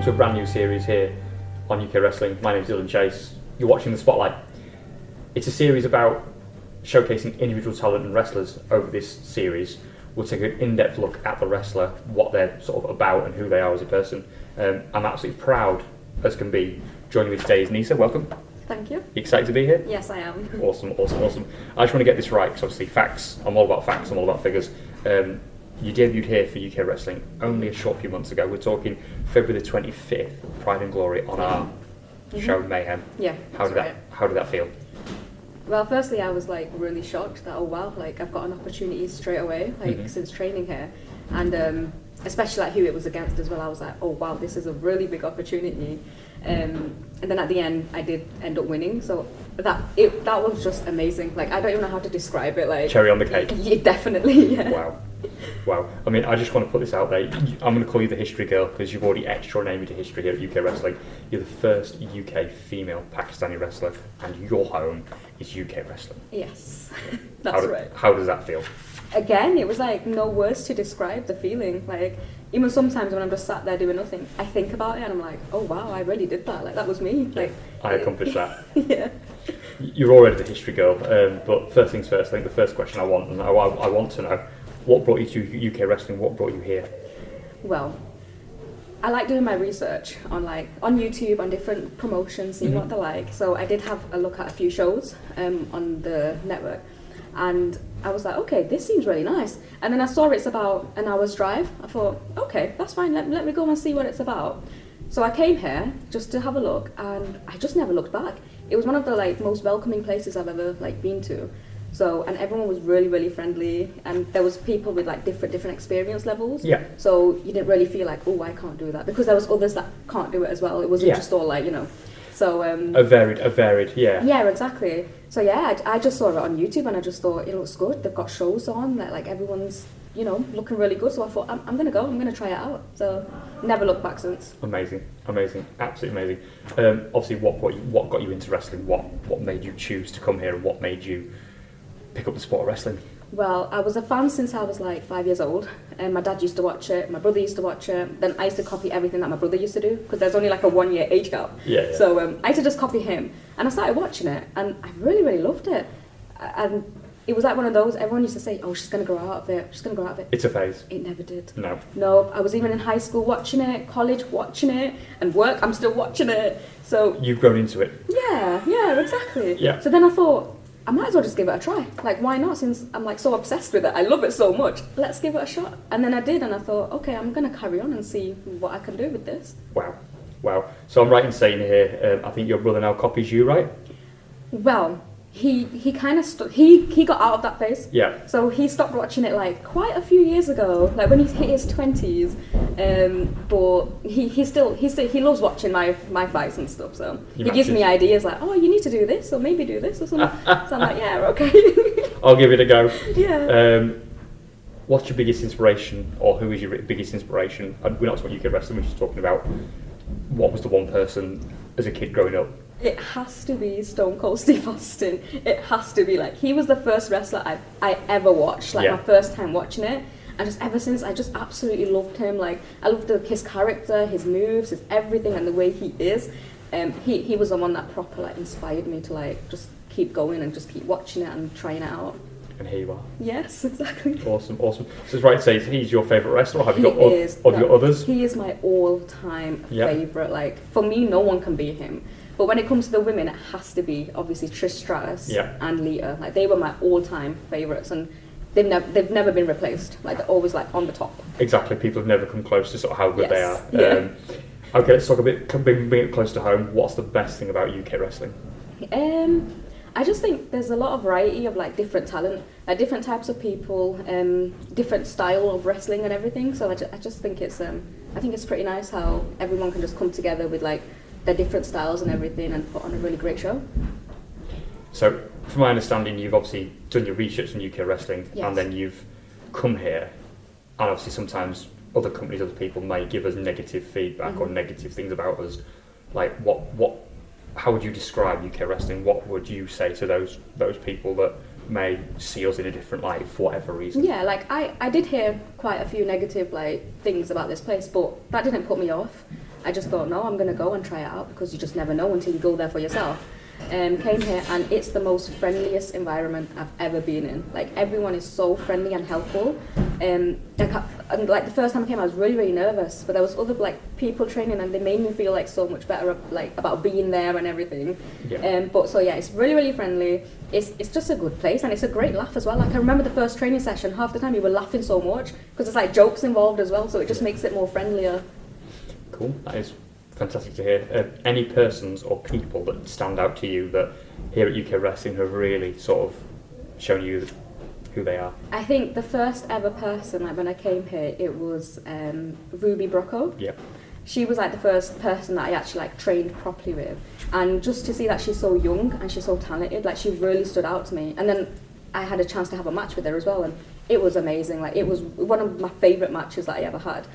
to a brand new series here on UK Wrestling. My name is Dylan Chase. You're watching The Spotlight. It's a series about showcasing individual talent and wrestlers. Over this series, we'll take an in-depth look at the wrestler, what they're sort of about and who they are as a person. I'm absolutely proud as can be. Joining me today is Nisa. Welcome. Thank you. You excited to be here? Yes, I am. Awesome. I just want to get this right, because obviously facts, I'm all about facts, I'm all about figures. You debuted here for UK Wrestling only a short few months ago. We're talking February the 25th, Pride and Glory, on our show Mayhem. Yeah. How did that feel? Well, firstly, I was like really shocked that, oh wow, like I've got an opportunity straight away, like since training here. And especially like who it was against as well, I was like, oh wow, this is a really big opportunity. And then at the end, I did end up winning. So that was just amazing. Like I don't even know how to describe it. Like cherry on the cake. Yeah, definitely. Yeah. Wow. I mean, I just want to put this out there. I'm going to call you the history girl because you've already etched your name into history here at UK Wrestling. You're the first UK female Pakistani wrestler, and your home is UK Wrestling. Yes, that's right. How does that feel? Again, it was like no words to describe the feeling. Like even sometimes when I'm just sat there doing nothing, I think about it and I'm like, oh wow, I really did that. Like that was me. Like I accomplished that. Yeah. You're already the history girl, but first things first. I think the first question I want to know. What brought you to UK Wrestling? What brought you here? Well, I like doing my research on YouTube, on different promotions, seeing what they're like. So I did have a look at a few shows on the network, and I was like, okay, this seems really nice. And then I saw it's about an hour's drive. I thought, okay, that's fine. Let me go and see what it's about. So I came here just to have a look, and I just never looked back. It was one of the most welcoming places I've ever been to. So, and everyone was really, really friendly, and there was people with different experience levels. Yeah. So you didn't really feel like, oh, I can't do that, because there was others that can't do it as well. It wasn't just all So a varied, yeah. Yeah, exactly. So yeah, I just saw it on YouTube, and I just thought it looks good. They've got shows on that everyone's looking really good. So I thought I'm gonna go. I'm gonna try it out. So never looked back since. Amazing, absolutely amazing. Obviously, what got you into wrestling? What made you choose to come here, and what made you pick up the sport of wrestling? Well, I was a fan since I was 5 years old, and my dad used to watch it, my brother used to watch it, then I used to copy everything that my brother used to do, because there's only a 1 year age gap. Yeah. So I used to just copy him, and I started watching it, and I really, really loved it. And it was one of those, everyone used to say, oh, she's going to grow out of it, It's a phase. It never did. No, I was even in high school watching it, college watching it, and work, I'm still watching it. So you've grown into it. Yeah, exactly. Yeah. So then I thought, I might as well just give it a try. Why not? Since I'm so obsessed with it, I love it so much. Let's give it a shot. And then I did, and I thought, okay, I'm gonna carry on and see what I can do with this. Wow. So I'm right in saying here, I think your brother now copies you, right? Well, he kind of he got out of that phase. Yeah. So he stopped watching it quite a few years ago, when he hit his 20s. But he loves watching my fights and stuff. So he gives me ideas oh, you need to do this, or maybe do this or something. So I'm like, yeah, okay. I'll give it a go. Yeah. What's your biggest inspiration, or who is your biggest inspiration? We're not talking UK Wrestling, we're just talking about what was the one person as a kid growing up. It has to be Stone Cold Steve Austin. It has to be he was the first wrestler I ever watched, my first time watching it. And just ever since, I just absolutely loved him. I loved his character, his moves, his everything, and the way he is. He was the one that proper inspired me to just keep going and just keep watching it and trying it out. And here you are. Yes, exactly. Awesome. So it's right to say he's your favourite wrestler, or have you got others? He is my all-time favourite. For me, no one can beat him. But when it comes to the women, it has to be obviously Trish Stratus and Lita. They were my all-time favourites, and they've never been replaced. They're always on the top. Exactly. People have never come close to sort of how good they are. Yeah. Okay, let's talk a bit. Bring it close to home. What's the best thing about UK wrestling? I just think there's a lot of variety of different talent, different types of people, different style of wrestling and everything. So I just think it's pretty nice how everyone can just come together with their different styles and everything and put on a really great show. So, from my understanding, you've obviously done your research in UK wrestling, and then you've come here, and obviously sometimes other companies, other people may give us negative feedback or negative things about us. How would you describe UK wrestling? What would you say to those people that may see us in a different light for whatever reason? Yeah, I did hear quite a few negative things about this place, but that didn't put me off. I just thought, no, I'm going to go and try it out, because you just never know until you go there for yourself. Came here, and it's the most friendliest environment I've ever been in. Like, everyone is so friendly and helpful. Like the first time I came, I was really, really nervous, but there was other like people training, and they made me feel like so much better, like about being there and everything. Yeah. But so yeah, it's really, really friendly. It's just a good place, and it's a great laugh as well. Like, I remember the first training session, half the time you were laughing so much because there's like jokes involved as well, so it just makes it more friendlier. Cool. That is fantastic to hear. Any persons or people that stand out to you that here at UK Wrestling have really sort of shown you who they are? I think the first ever person, like when I came here, it was Ruby Brocco. Yeah. She was like the first person that I actually like trained properly with, and just to see that she's so young and she's so talented, like she really stood out to me. And then I had a chance to have a match with her as well, and it was amazing. Like, it was one of my favourite matches that I ever had.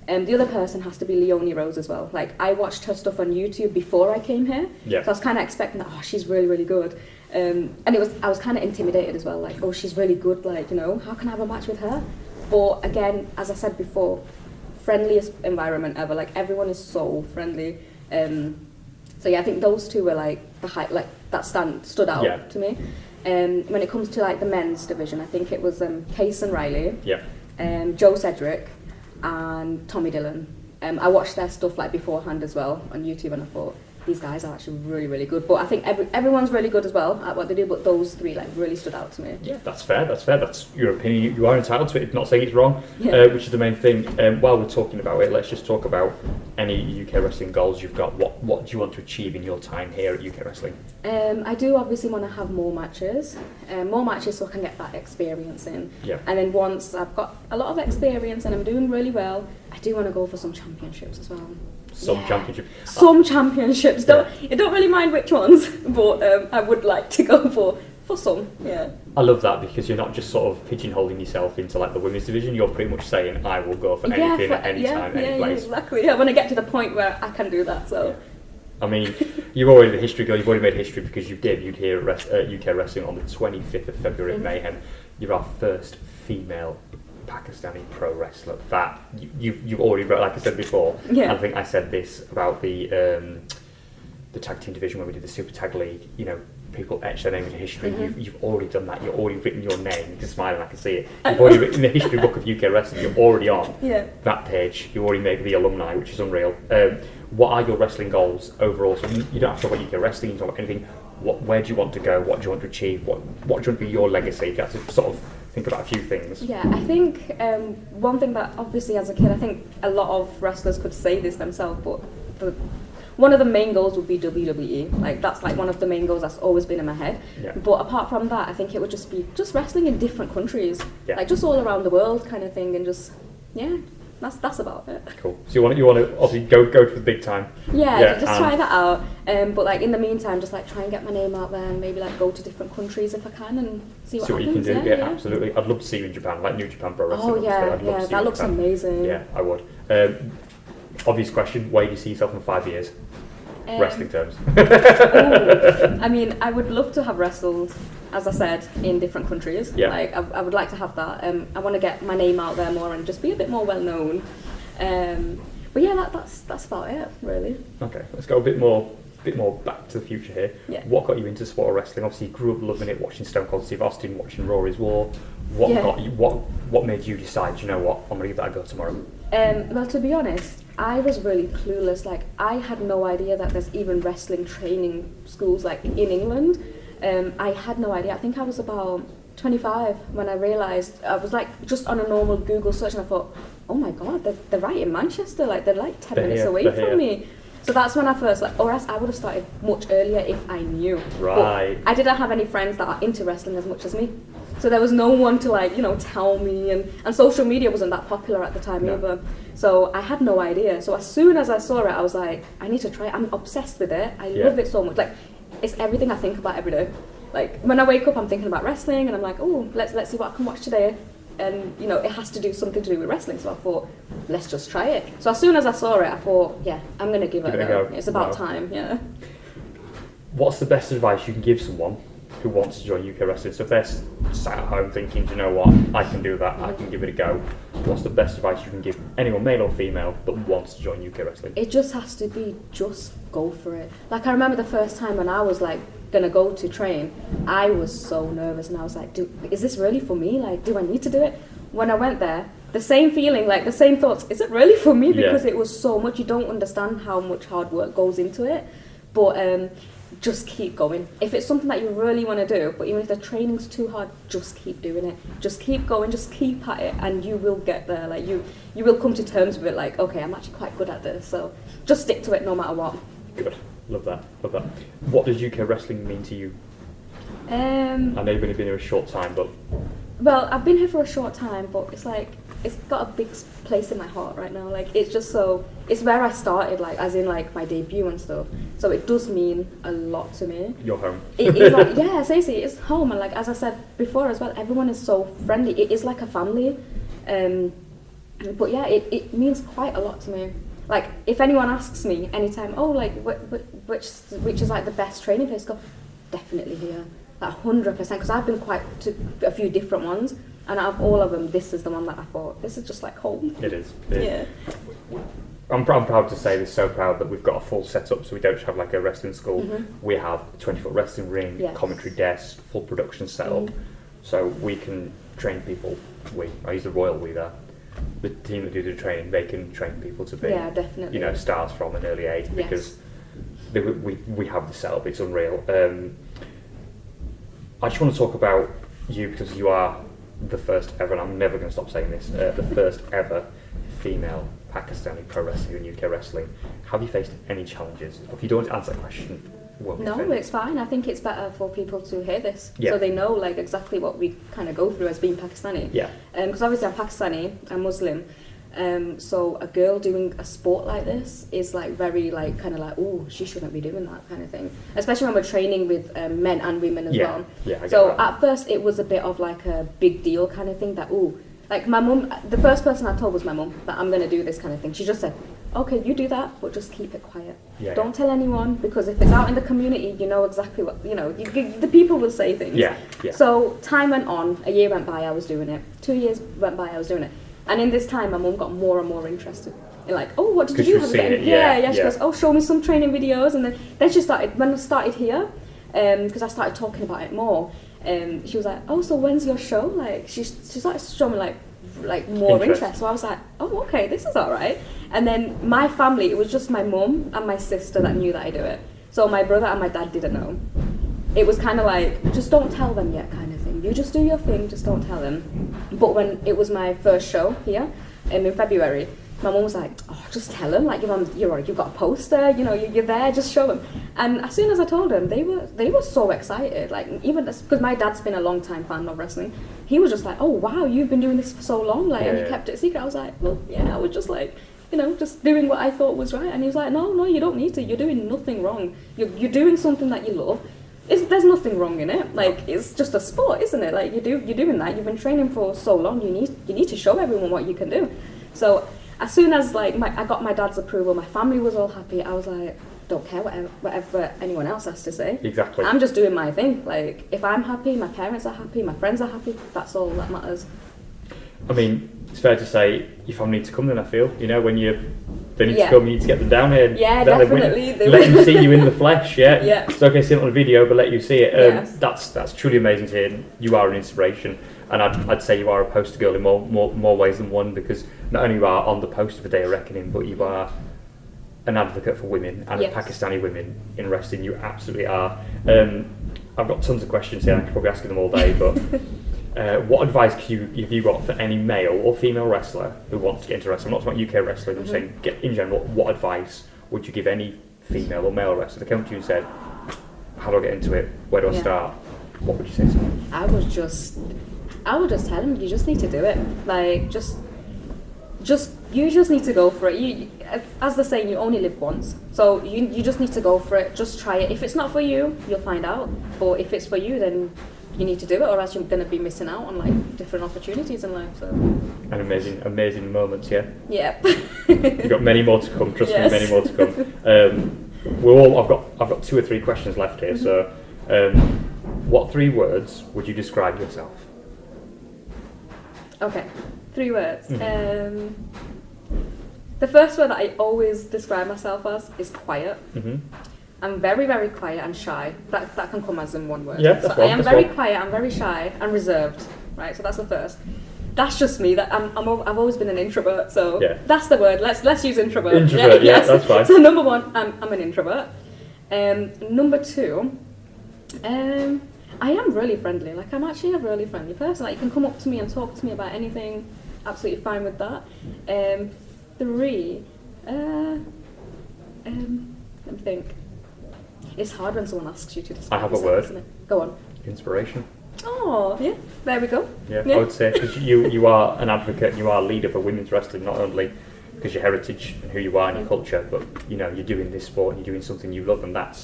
The other person has to be Leonie Rose as well. Like, I watched her stuff on YouTube before I came here, yeah. So I was kind of expecting that, oh, she's really, really good. And I was kind of intimidated as well, like, oh, she's really good, like, you know, how can I have a match with her? But again, as I said before, friendliest environment ever. Like, everyone is so friendly. So yeah, I think those two were like the height, like that stood out to me. When it comes to like the men's division, I think it was Case and Riley, Joe Cedric, and Tommy Dillon. I watched their stuff like beforehand as well on YouTube, and I thought, these guys are actually really, really good. But I think everyone's really good as well at what they do, but those three like really stood out to me. Yeah, that's fair. That's your opinion. You are entitled to it. Not saying it's wrong, which is the main thing. While we're talking about it, let's just talk about any UK wrestling goals you've got. What do you want to achieve in your time here at UK Wrestling? I do obviously want to have more matches so I can get that experience in. Yeah. And then once I've got a lot of experience and I'm doing really well, I do want to go for some championships as well. Some championships. Some championships. You don't really mind which ones, but I would like to go for some. Yeah. I love that, because you're not just sort of pigeonholing yourself into like the women's division. You're pretty much saying, I will go for anything at any time, any place. Yeah, exactly. Yeah, when I get to the point where I can do that. So. Yeah. I mean, you're already the history girl. You've already made history because you've debuted here at UK Wrestling on the 25th of February at Mayhem. You're our first female Pakistani pro wrestler. That you've already wrote, like I said before. Yeah. I think I said this about the tag team division when we did the Super Tag League. You know, people etch their name into history. Mm-hmm. You've already done that. You've already written your name. You're smiling, I can see it. You've already written the history book of UK wrestling. You're already on that page. You already made the alumni, which is unreal. What are your wrestling goals overall? So you don't have to talk about UK wrestling. You can talk about anything. Where do you want to go? What do you want to achieve? What do you want to be your legacy? If you have to sort of think about a few things. Yeah, I think one thing that obviously as a kid, I think a lot of wrestlers could say this themselves, but one of the main goals would be WWE. Like, that's like one of the main goals that's always been in my head. Yeah. But apart from that, I think it would just be just wrestling in different countries, like just all around the world kind of thing, and just that's about it. Cool. So you want to obviously go to the big time. Yeah, just try that out. But like in the meantime, just like try and get my name out there, and maybe like go to different countries if I can, and see what happens. You can do. Yeah, absolutely. I'd love to see you in Japan, like New Japan Pro Wrestling. Oh yeah, that looks amazing. Yeah, I would. Obvious question: where do you see yourself in 5 years? Wrestling terms. I mean, I would love to have wrestled, as I said, in different countries. Yeah. Like, I would like to have that. I want to get my name out there more and just be a bit more well known. But yeah, that's about it, really. Okay, let's go a bit more back to the future here. Yeah. What got you into the sport of wrestling? Obviously, you grew up loving it, watching Stone Cold Steve Austin, watching Rory's War. What made you decide, you know what, I'm going to give that a go tomorrow? Well, to be honest, I was really clueless. Like, I had no idea that there's even wrestling training schools like in England. I had no idea. I think I was about 25 when I realised. I was like just on a normal Google search, and I thought, oh my god, they're right in Manchester. Like, they're like 10 minutes away from me. So that's when I first, or else I would have started much earlier if I knew. Right. But I didn't have any friends that are into wrestling as much as me. So there was no one to tell me, and social media wasn't that popular at the time either. So I had no idea. So as soon as I saw it, I was like, I need to try it. I'm obsessed with it. I love it so much. Like, it's everything I think about every day. Like, when I wake up, I'm thinking about wrestling, and I'm like, oh, let's see what I can watch today. And it has to do something to do with wrestling. So I thought, let's just try it. So as soon as I saw it, I thought, yeah, I'm gonna give it a go. It's about time. Yeah. What's the best advice you can give someone who wants to join UK Wrestling? So if they're sat at home thinking, do you know what, I can do that, I can give it a go. what's the best advice you can give anyone, male or female, that wants to join UK wrestling? It just has to be, just go for it. Like, I remember the first time when I was like gonna go to train, I was so nervous and I was like, is this really for me? Like, do I need to do it? When I went there, the same feeling, like the same thoughts, is it really for me? Because it was so much, you don't understand how much hard work goes into it. But just keep going. If it's something that you really want to do, but even if the training's too hard, just keep doing it. Just keep going, just keep at it, and you will get there. Like, you will come to terms with it, like, okay, I'm actually quite good at this, so just stick to it no matter what. Good. Love that. Love that. What does UK wrestling mean to you? I know you've only been here a short time, but... Well, I've been here for a short time, but it's like, it's got a big place in my heart right now. Like, it's just so, it's where I started, like, as in, like, my debut and stuff. So it does mean a lot to me. Your home. It is like, yeah, seriously, it's home. And like, as I said before as well, everyone is so friendly. It is like a family. But yeah, it means quite a lot to me. Like, if anyone asks me anytime, oh, like, which is like the best training place, go, definitely here. Like 100%, because I've been to a few different ones, and out of all of them, this is the one that I thought, this is just like home. It is. Yeah. I'm proud to say this, so proud that we've got a full setup, so we don't just have like a wrestling school. We have a 20-foot wrestling ring, commentary desk, full production setup, so we can train people. I use the royal we there. The team that do the training, they can train people to be, definitely, you know, stars from an early age, because we have the setup. It's unreal. I just want to talk about you, because you are the first ever, and I'm never going to stop saying this, the first ever female Pakistani pro wrestler in UK wrestling. Have you faced any challenges? If you don't want to answer that question, no, it's fine. I think it's better for people to hear this, so they know like exactly what we kind of go through as being Pakistani. Yeah. Because obviously I'm Pakistani, I'm Muslim. So a girl doing a sport like this is like very like kind of like, oh, she shouldn't be doing that kind of thing. Especially when we're training with men and women as well. Yeah, I get so that. At first it was a bit of like a big deal kind of thing that, oh, like my mum, the first person I told was my mum that I'm going to do this kind of thing. She just said, okay, you do that, but just keep it quiet. Don't tell anyone, because if it's out in the community, you know exactly what, you know, the people will say things. Yeah. So time went on, a year went by, I was doing it. 2 years went by, I was doing it. And in this time, my mum got more and more interested. In like, oh, what did you do? She goes, oh, show me some training videos. And then she started, when I started here, because I started talking about it more, she was like, oh, so when's your show? Like, she started showing me like more interest. So I was like, oh, okay, this is all right. And then my family, it was just my mum and my sister that knew that I do it. So my brother and my dad didn't know. It was kind of like, just don't tell them yet kind of thing. You just do your thing, just don't tell them. But when it was my first show here, in February, my mum was like, oh, just tell them, like, you've got a poster, you know, you're there, just show them. And as soon as I told them, they were so excited. Like, even because my dad's been a long time fan of wrestling, he was just like, oh wow, you've been doing this for so long, like, and you kept it secret. I was like, well, yeah, I was just like, you know, just doing what I thought was right. And he was like, no, you don't need to. You're doing nothing wrong. You're doing something that you love. There's nothing wrong in it. Like, it's just a sport, isn't it? Like, you're doing that. You've been training for so long. You need to show everyone what you can do. So as soon as like I got my dad's approval, my family was all happy. I was like, don't care whatever anyone else has to say. Exactly. I'm just doing my thing. Like, if I'm happy, my parents are happy, my friends are happy. That's all that matters. I mean, it's fair to say your family need to come then, I feel. You know, when they need to come, you need to get them down here. Yeah, definitely. Let them see you in the flesh, yeah? Yeah. It's okay to see it on a video, but let you see it. That's truly amazing to hear. You are an inspiration. And I'd say you are a poster girl in more ways than one, because not only you are on the poster for Day of Reckoning, but you are an advocate for women and Pakistani women in wrestling. You absolutely are. I've got tons of questions here, I could probably ask them all day, but what advice have you got for any male or female wrestler who wants to get into wrestling? I'm not talking about UK wrestling, I'm saying in general, what advice would you give any female or male wrestler? They came to you and said, how do I get into it? Where do I start? What would you say to them? I would just tell them, you just need to do it. Like, you just need to go for it. As they're saying, you only live once. So you just need to go for it. Just try it. If it's not for you, you'll find out. But if it's for you, then you need to do it, or else you're going to be missing out on like different opportunities in life. So. And amazing moments, yeah? Yeah. You've got many more to come, trust me, many more to come. I've got 2 or 3 questions left here. So what 3 words would you describe yourself? Okay. 3 words. The first word that I always describe myself as is quiet. I'm very, very quiet and shy. That can come as in one word. Yeah, so I am very quiet, I'm very shy and reserved. Right, so that's the first. That's just me. That I've always been an introvert, so that's the word. Let's use introvert. Introvert, yeah, that's fine. So number 1, I'm an introvert. Number 2, I am really friendly. Like, I'm actually a really friendly person. Like, you can come up to me and talk to me about anything. Absolutely fine with that. 3, let me think. It's hard when someone asks you to describe I have a yourself, word. isn't it? Go on. Inspiration. Oh, yeah. There we go. Yeah, I would say, because you are an advocate, you are a leader for women's wrestling, not only because your heritage and who you are and your culture, but you know, you're doing this sport and you're doing something you love, and that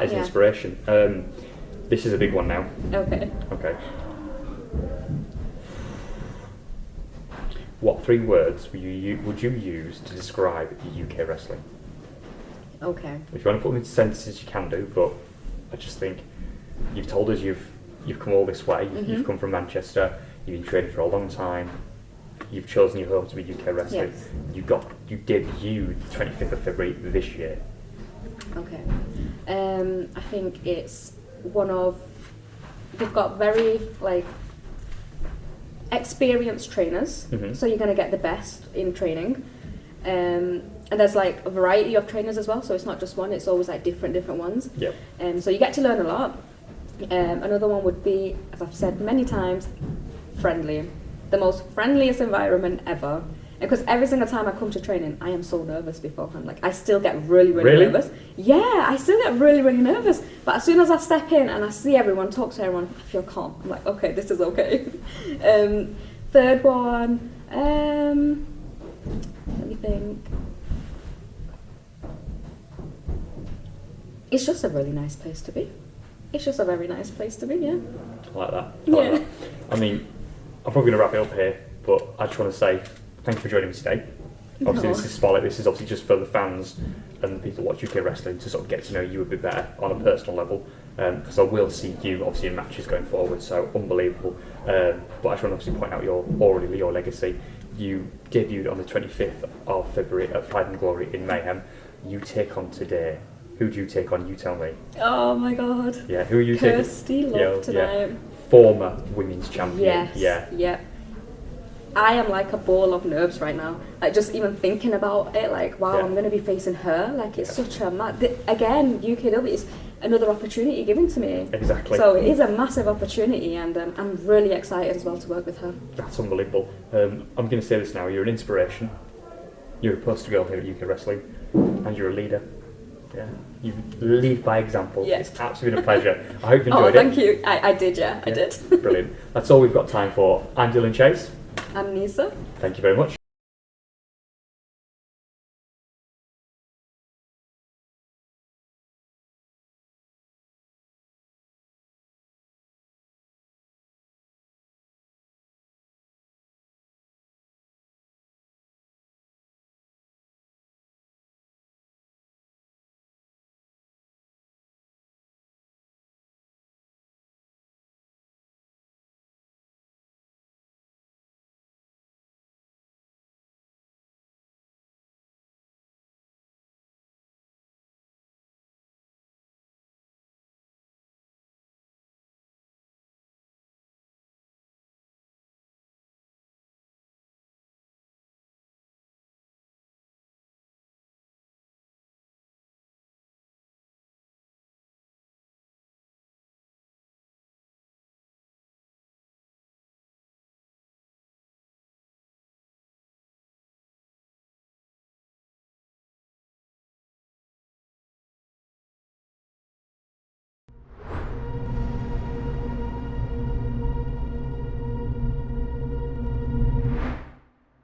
is inspiration. This is a big one now. Okay. What 3 words would you use to describe UK wrestling? Okay. If you want to put them into sentences, you can do, but I just think you've told us you've come all this way. You've come from Manchester. You've been training for a long time. You've chosen your home to be UK wrestling. Yes. You debuted the 25th of February this year. Okay. I think it's they've got very experienced trainers, so you're going to get the best in training. And there's a variety of trainers as well, so it's not just one, it's always different ones. So you get to learn a lot. Another one would be, as I've said many times, friendly. The most friendliest environment ever. Because every single time I come to training, I am so nervous beforehand. I still get really nervous. Yeah, I still get really nervous. But as soon as I step in and I see everyone, talk to everyone, I feel calm. I'm like, okay, this is okay. 3rd one, let me think. It's just a really nice place to be. It's just a very nice place to be, yeah. I like that. I like that. I mean, I'm probably going to wrap it up here, but I just want to say thank you for joining me today. Obviously, this is Spotlight. This is obviously just for the fans and the people that watch UK wrestling to sort of get to know you a bit better on a personal level. Because I will see you obviously in matches going forward, so unbelievable. But I just want to obviously point out your legacy. You debuted on the 25th of February at Pride and Glory in Mayhem. You take on today. Who do you take on? You tell me. Oh my God. Yeah, who are you taking? Kirsty Love tonight. Former women's champion. Yes. Yeah. I am like a ball of nerves right now. Just even thinking about it, wow, I'm going to be facing her. It's such a again, UKW is another opportunity given to me. Exactly. So it is a massive opportunity, and I'm really excited as well to work with her. That's unbelievable. I'm going to say this now. You're an inspiration. You're a poster girl here at UK Wrestling, and you're a leader. Yeah, you lead by example. Yes. It's absolutely been a pleasure. I hope you enjoyed it. Oh, thank you. I did, yeah, I did. Brilliant. That's all we've got time for. I'm Dylan Chase. I'm Nisa. Thank you very much.